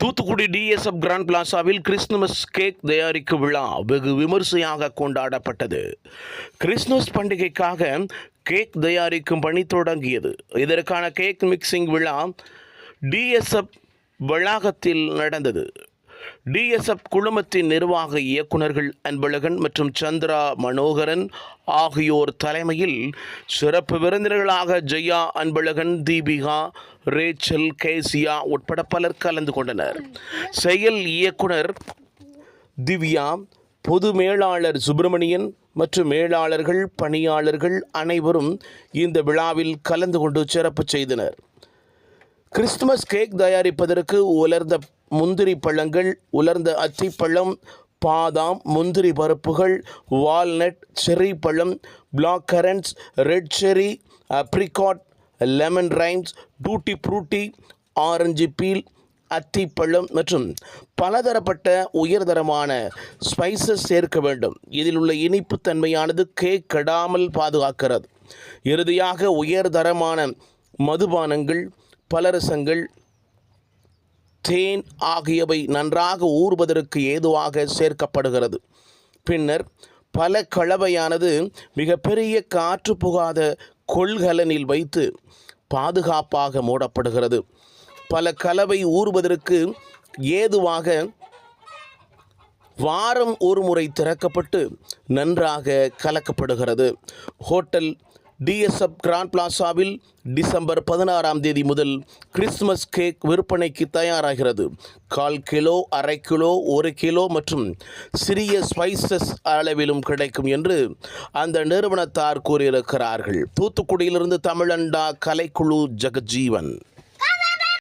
Thoothukudi TSF grand பிளாசாவில் Christmas cake தயாரிக்கும் விழா வெகு விமர்சையாக கொண்டாடப்பட்டது. கிறிஸ்துமஸ் பண்டிகைக்காக கேக் தயாரிக்கும் பணி தொடங்கியது. இதற்கான கேக் மிக்சிங் விழா டிஎஸ்எஃப் வளாகத்தில் நடந்தது. டிஎஸ்எஃப் குழுமத்தின் நிர்வாக இயக்குநர்கள் அன்பழகன் மற்றும் சந்திரா மனோகரன் ஆகியோர் தலைமையில் சிறப்பு விருந்தினர்களாக ஜெயா, அன்பழகன், தீபிகா, ரேச்சல், கேசியா உட்பட பலர் கலந்து கொண்டனர். செயல் இயக்குனர் திவ்யா, பொது மேலாளர் சுப்பிரமணியன் மற்றும் மேலாளர்கள், பணியாளர்கள் அனைவரும் இந்த விழாவில் கலந்து கொண்டு சிறப்பு செய்தனர். கிறிஸ்துமஸ் கேக் தயாரிப்பதற்கு உலர்ந்த முந்திரி பழங்கள், உலர்ந்த அத்திப்பழம், பாதாம், முந்திரி பருப்புகள், வால்நட், செர்ரி பழம், black currants, red cherry, apricot, lemon rinds, tutti frutti, orange peel, அத்திப்பழம் மற்றும் பலதரப்பட்ட உயர்தரமான ஸ்பைசஸ் சேர்க்க வேண்டும். இதில் உள்ள இனிப்பு தன்மையானது கேக் கெடாமல் பாதுகாக்கிறது. இறுதியாக உயர்தரமான மதுபானங்கள், பலரசங்கள், தேன் ஆகியவை நன்றாக ஊறுவதற்கு ஏதுவாக சேர்க்கப்படுகிறது. பின்னர் பல கலவையானது மிகப்பெரிய காற்று புகாத கொள்கலனில் வைத்து பாதுகாப்பாக மூடப்படுகிறது. பல கலவை ஊறுவதற்கு ஏதுவாக வாரம் ஒரு முறை திறக்கப்பட்டு நன்றாக கலக்கப்படுகிறது. ஹோட்டல் டிஎஸ்எஃப் கிராண்ட் பிளாசாவில் டிசம்பர் 16 முதல் கிறிஸ்துமஸ் கேக் விற்பனைக்கு தயாராகிறது. 1/4 கிலோ, 1/2 கிலோ, 1 கிலோ மற்றும் சிறிய ஸ்பைசஸ் அளவிலும் கிடைக்கும் என்று அந்த நிறுவனத்தார் கூறியிருக்கிறார்கள். தூத்துக்குடியிலிருந்து தமிழண்டா கலைக்குழு ஜெகஜீவன்.